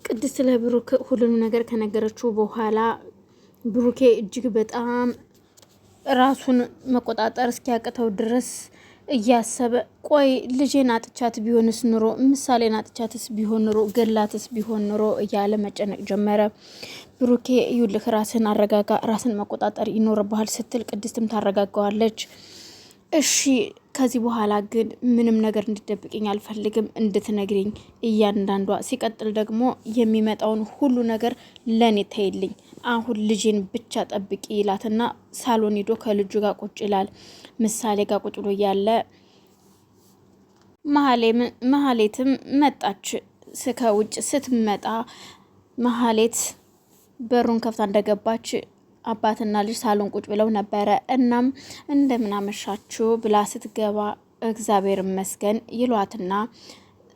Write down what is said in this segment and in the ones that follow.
ቅድስት ለብሩክ ሁሉንም ነገር ከነገረችው በኋላ ብሩኬ እጅግ በጣም ራሱን መቆጣጠር እስኪያቅተው ድረስ እያሰበ ቆይ ልጄን አጥቻት ቢሆንስ ኑሮ ምሳሌን አጥቻትስ ቢሆን ኑሮ ገላትስ ቢሆን ኑሮ እያለ መጨነቅ ጀመረ። ብሩኬ ይኸውልህ ራስን አረጋጋ፣ ራስን መቆጣጠር ይኖርብሃል ስትል ቅድስትም ታረጋጋዋለች። እሺ ከዚህ በኋላ ግን ምንም ነገር እንድትደብቅኝ አልፈልግም፣ እንድትነግሪኝ እያንዳንዷ። ሲቀጥል ደግሞ የሚመጣውን ሁሉ ነገር ለኔ ተይልኝ፣ አሁን ልጄን ብቻ ጠብቂ ይላትና ሳሎን ሄዶ ከልጁ ጋር ቁጭ ይላል። ምሳሌ ጋር ቁጭ ብሎ እያለ መሀሌትም መጣች። ከውጭ ስትመጣ መሀሌት በሩን ከፍታ እንደገባች አባትና ልጅ ሳሎን ቁጭ ብለው ነበረ። እናም እንደምን አመሻችሁ ብላ ስትገባ እግዚአብሔር ይመስገን ይሏትና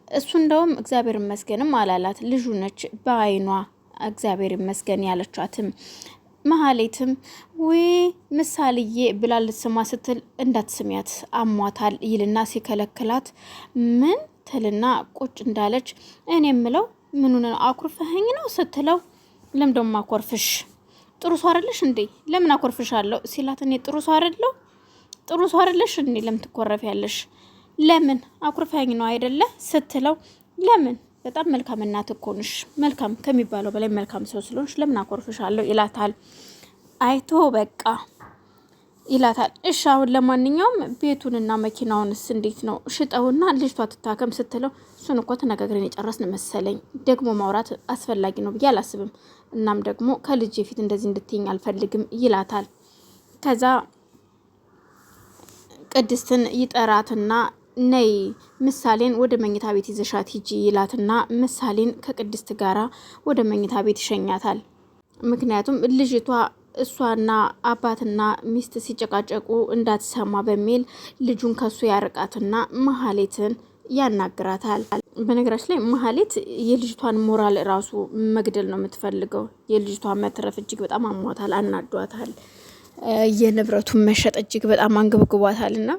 እሱ እንደውም እግዚአብሔር ይመስገንም አላላት። ልጁ ነች በአይኗ እግዚአብሔር ይመስገን ያለቻትም። መሀሌትም ወይ ምሳሌዬ ብላ ልትስማ ስትል እንዳትስሚያት አሟታል ይልና ሲከለክላት ምን ትልና ቁጭ እንዳለች እኔ የምለው ምኑን አኩርፈኸኝ ነው ስትለው ለምደሞ አኮርፍሽ ጥሩ ሰው አይደለሽ እንዴ ለምን አኮርፍሻለሁ ሲላት እኔ ጥሩ ሰው አይደለሽ እንዴ ለምን ትኮረፊያለሽ ለምን አኩርፈኸኝ ነው አይደለ ስትለው ለምን በጣም መልካም እናት እኮ ነሽ መልካም ከሚባለው በላይ መልካም ሰው ስለሆንሽ ለምን አኮርፍሻለሁ ይላታል። አይቶ በቃ ይላታል። እሺ አሁን ለማንኛውም ቤቱንና መኪናውንስ እንዴት ነው ሽጠውና ልጅቷ ትታከም ስትለው እሱን እኮ ተነጋግረን የጨረስን መሰለኝ ደግሞ ማውራት አስፈላጊ ነው ብዬ አላስብም። እናም ደግሞ ከልጅ ፊት እንደዚህ እንድትይኝ አልፈልግም ይላታል። ከዛ ቅድስትን ይጠራትና ነይ ምሳሌን ወደ መኝታ ቤት ይዘሻት ሂጂ ይላትና ምሳሌን ከቅድስት ጋራ ወደ መኝታ ቤት ይሸኛታል። ምክንያቱም ልጅቷ እሷና አባትና ሚስት ሲጨቃጨቁ እንዳትሰማ በሚል ልጁን ከሱ ያርቃትና መሀሌትን ያናግራታል። በነገራችን ላይ መሀሌት የልጅቷን ሞራል ራሱ መግደል ነው የምትፈልገው። የልጅቷ መትረፍ እጅግ በጣም አሟታል፣ አናዷታል። የንብረቱን መሸጥ እጅግ በጣም አንገብግቧታልና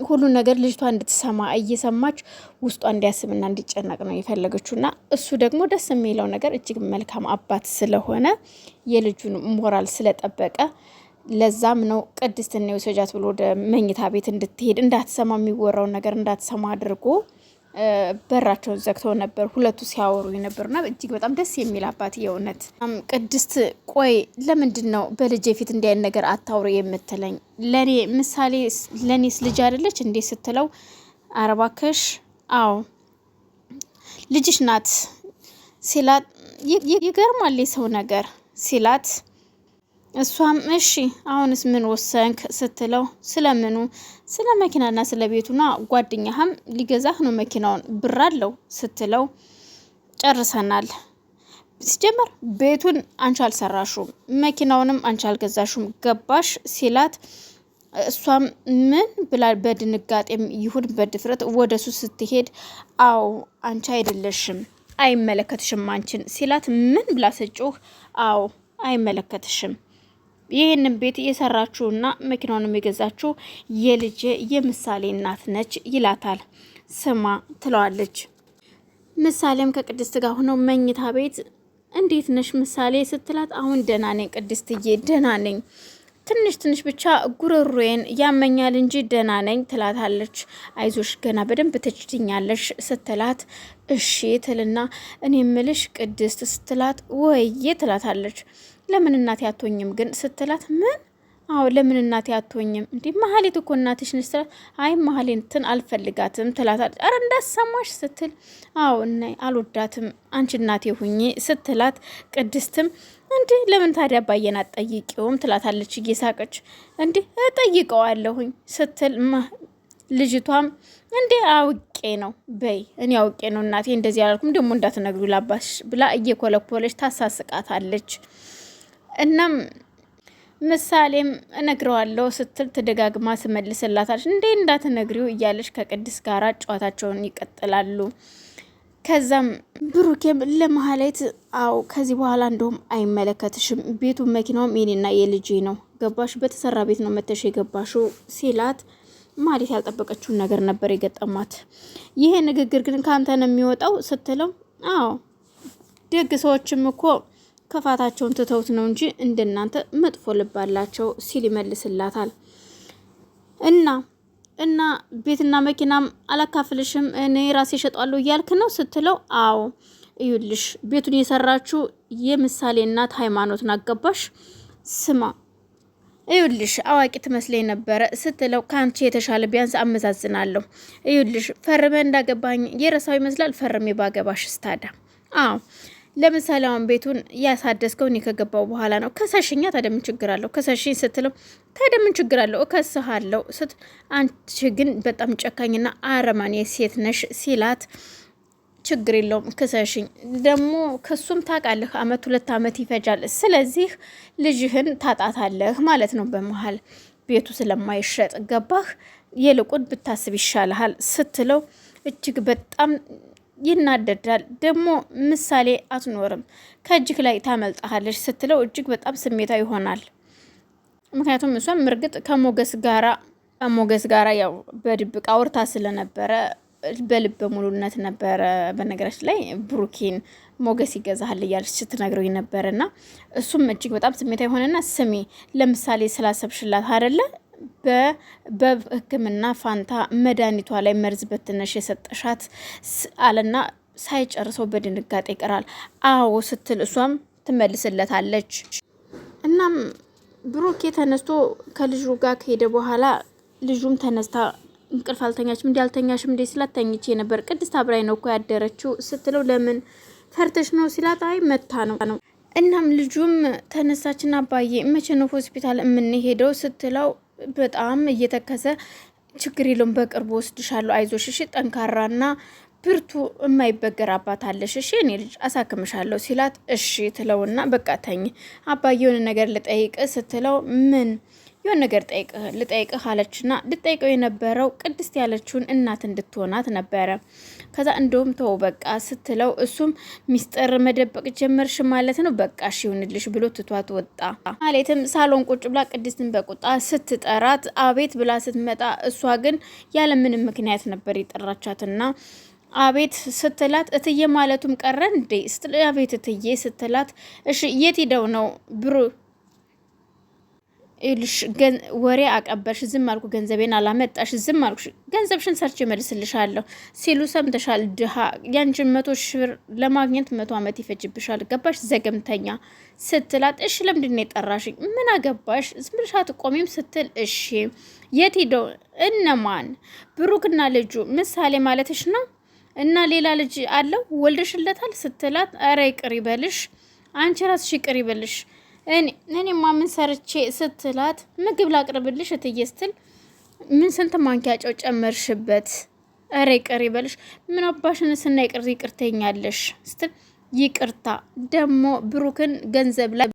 ሁሉን ነገር ልጅቷ እንድትሰማ እየሰማች ውስጧ እንዲያስብና እንዲጨነቅ ነው የፈለገችውና እሱ ደግሞ ደስ የሚለው ነገር እጅግ መልካም አባት ስለሆነ የልጁን ሞራል ስለጠበቀ ለዛም ነው ቅድስትና የወሰጃት ብሎ ወደ መኝታ ቤት እንድትሄድ እንዳትሰማ የሚወራውን ነገር እንዳትሰማ አድርጎ በራቸውን ዘግተው ነበር ሁለቱ ሲያወሩ የነበሩና እጅግ በጣም ደስ የሚል አባት የእውነት። ቅድስት ቆይ ለምንድን ነው በልጄ ፊት እንዲህ አይነት ነገር አታውሪ የምትለኝ? ለኔ ምሳሌ ለኔስ ልጅ አይደለች እንዴ ስትለው አረባከሽ አዎ ልጅሽ ናት ሲላት ይገርማል የሰው ነገር ሲላት እሷም እሺ አሁንስ ምን ወሰንክ ስትለው ስለምኑ ስለ መኪናና ስለ ቤቱና ጓደኛህም ሊገዛህ ነው መኪናውን ብር አለው ስትለው ጨርሰናል ሲጀመር ቤቱን አንቺ አልሰራሹም መኪናውንም አንቺ አልገዛሹም ገባሽ ሲላት እሷም ምን ብላ በድንጋጤም ይሁን በድፍረት ወደሱ ስትሄድ አዎ አንቺ አይደለሽም አይመለከትሽም አንቺን ሲላት ምን ብላ ሰጮህ አዎ አይመለከትሽም ይሄንን ቤት የሰራችውና መኪናውን የገዛችው የልጅ የምሳሌ እናት ነች ይላታል። ስማ ትለዋለች። ምሳሌም ከቅድስት ጋር ሆነው መኝታ ቤት እንዴት ነሽ ምሳሌ ስትላት አሁን ደህና ነኝ ቅድስትዬ ደህና ነኝ ትንሽ ብቻ ጉሮሮዬን ያመኛል እንጂ ደህና ነኝ ትላታለች። አይዞሽ ገና በደንብ ትችኛለሽ ስትላት እሺ ትልና እኔ ምልሽ ቅድስት ስትላት ወይዬ ትላታለች። ለምን እናቴ አትሆኝም ግን ስትላት ምን አዎ ለምን እናቴ አትሆኝም እንዴ መሀሌት እኮ እናትሽ ነች ስትላት አይ መሀሌትን አልፈልጋትም ትላታለች። አረ እንዳሰማሽ ስትል አዎ እና አልወዳትም አንቺ እናቴ ሁኚ ስትላት ቅድስትም እንዴ ለምን ታዲያ አባዬን አትጠይቂውም ትላታለች እየሳቀች። እንዴ እጠይቀዋለሁኝ ስትል ልጅቷም እንዴ አውቄ ነው በይ እኔ አውቄ ነው እናቴ እንደዚህ አላልኩም ደግሞ እንዳትነግሩ ላባሽ ብላ እየኮለኮለች ታሳስቃታለች። እናም ምሳሌም እነግረዋለሁ ስትል ተደጋግማ ስመልስላታለች። እንዴ እንዳትነግሪው እያለች ከቅድስት ጋር ጨዋታቸውን ይቀጥላሉ። ከዛም ብሩኬም ለመሀሌት አው ከዚህ በኋላ እንደውም አይመለከትሽም ቤቱ መኪናውም የኔና የልጄ ነው ገባሽ በተሰራ ቤት ነው መተሽ የገባሽው ሲላት ማለት ያልጠበቀችውን ነገር ነበር የገጠማት። ይሄ ንግግር ግን ካንተ ነው የሚወጣው ስትለው አዎ ደግ ሰዎችም እኮ ክፋታቸውን ትተውት ነው እንጂ እንደናንተ መጥፎ ልብ አላቸው ሲል ይመልስላታል። እና ቤትና መኪናም አላካፍልሽም እኔ ራሴ እሸጣለሁ እያልክ ነው ስትለው፣ አዎ እዩልሽ ቤቱን የሰራችው የምሳሌ እናት ሃይማኖት ናገባሽ። ስማ እዩልሽ አዋቂ ትመስለኝ ነበረ ስትለው፣ ካንቺ የተሻለ ቢያንስ አመዛዝናለሁ። እዩልሽ ፈርመ እንዳገባኝ የረሳው ይመስላል ፈርሜ ባገባሽ ስታዳ። አዎ ለምሳሌ አሁን ቤቱን ያሳደስከው እኔ ከገባው በኋላ ነው። ከሰሽኛ ታዲያ ምን ችግር አለው? ከሰሽኝ ስትለው፣ ታዲያ ምን ችግር አለው? እከስሃለሁ ስት አንቺ ግን በጣም ጨካኝና አረማኔ ሴት ነሽ ሲላት፣ ችግር የለውም ክሰሽኝ፣ ደግሞ ከሱም ታውቃለህ 1-2 አመት ይፈጃል። ስለዚህ ልጅህን ታጣታለህ ማለት ነው። በመሀል ቤቱ ስለማይሸጥ ገባህ? ይልቁን ብታስብ ይሻልሃል ስትለው እጅግ በጣም ይናደዳል። ደግሞ ምሳሌ አትኖርም ከእጅግ ላይ ታመልጣለች ስትለው እጅግ በጣም ስሜታዊ ይሆናል። ምክንያቱም እሷም እርግጥ ከሞገስ ጋራ ያው በድብቅ አውርታ ስለነበረ በልበ ሙሉነት ነበረ። በነገራችን ላይ ብሩኬን ሞገስ ይገዛሃል እያለች ስትነግረው ነበርና እሱም እጅግ በጣም ስሜታዊ ሆነና፣ ስሚ ለምሳሌ ስላሰብሽላት አይደለ በሕክምና ፋንታ መድኃኒቷ ላይ መርዝ በትነሽ የሰጠሻት አለና ሳይጨርሰው በድንጋጤ ይቀራል። አዎ ስትል እሷም ትመልስለታለች። እናም ብሩኬ ተነስቶ ከልጁ ጋር ከሄደ በኋላ ልጁም ተነስታ እንቅልፍ አልተኛችም እንዲ አልተኛሽም እንዴ ስላት፣ ተኝቼ ነበር ቅድስት አብራይ ነው እኮ ያደረችው ስትለው፣ ለምን ፈርተሽ ነው ሲላት፣ አይ መታ ነው። እናም ልጁም ተነሳችና አባዬ መቼ ነው ሆስፒታል የምንሄደው ስትለው፣ በጣም እየተከዘ ችግር የለውም በቅርቡ ወስድሻለሁ፣ አይዞሽ እሺ፣ ጠንካራና ብርቱ የማይበገር አባት አለሽ እሺ፣ እኔ ልጅ አሳክምሻለሁ ሲላት፣ እሺ ትለውና በቃ ተኝ አባዬ የሆነ ነገር ልጠይቅ ስትለው፣ ምን የሆነ ነገር ልጠይቅህ አለችና ልጠይቀው የነበረው ቅድስት ያለችውን እናት እንድትሆናት ነበረ። ከዛ እንደውም ተው በቃ ስትለው፣ እሱም ሚስጥር መደበቅ ጀመርሽ ማለት ነው፣ በቃ እሺ ይሁንልሽ ብሎ ትቷት ወጣ። ማለትም ሳሎን ቁጭ ብላ ቅድስትን በቁጣ ስትጠራት አቤት ብላ ስትመጣ፣ እሷ ግን ያለ ምንም ምክንያት ነበር የጠራቻትና አቤት ስትላት፣ እትዬ ማለቱም ቀረ እንዴ ስትል፣ አቤት እትዬ ስትላት፣ እሺ የት ሄደው ነው ብሩ ይልሽ ወሬ አቀበልሽ፣ ዝም አልኩ፣ ገንዘቤን አላመጣሽ፣ ዝም አልኩሽ፣ ገንዘብሽን ሰርቼ መልስልሻለሁ ሲሉ ሰምተሻል? ድሃ ያንቺን 100 ሺህ ብር ለማግኘት 100 አመት ይፈጅብሻል፣ ገባሽ? ዘገምተኛ ስትላት፣ እሺ ለምንድን ነው የጠራሽኝ? ምን አገባሽ? ዝም ብለሽ አትቆሚም ስትል፣ እሺ የት ሄደው? እነማን? ብሩክና ልጁ ምሳሌ ማለትሽ ነው? እና ሌላ ልጅ አለው ወልደሽለታል ስትላት፣ አረ ይቅር ይበልሽ፣ አንቺ ራስሽ ይቅር ይበልሽ፣ እኔማ ምን ሰርቼ ስትላት፣ ምግብ ላቅርብልሽ እትዬ ስትል፣ ምን ስንት ማንኪያ ጨው ጨመርሽበት? አረ ይቅር ይበልሽ፣ ምን አባሽን ስና ይቅርተኛለሽ ስትል፣ ይቅርታ ደግሞ ብሩክን ገንዘብ ላይ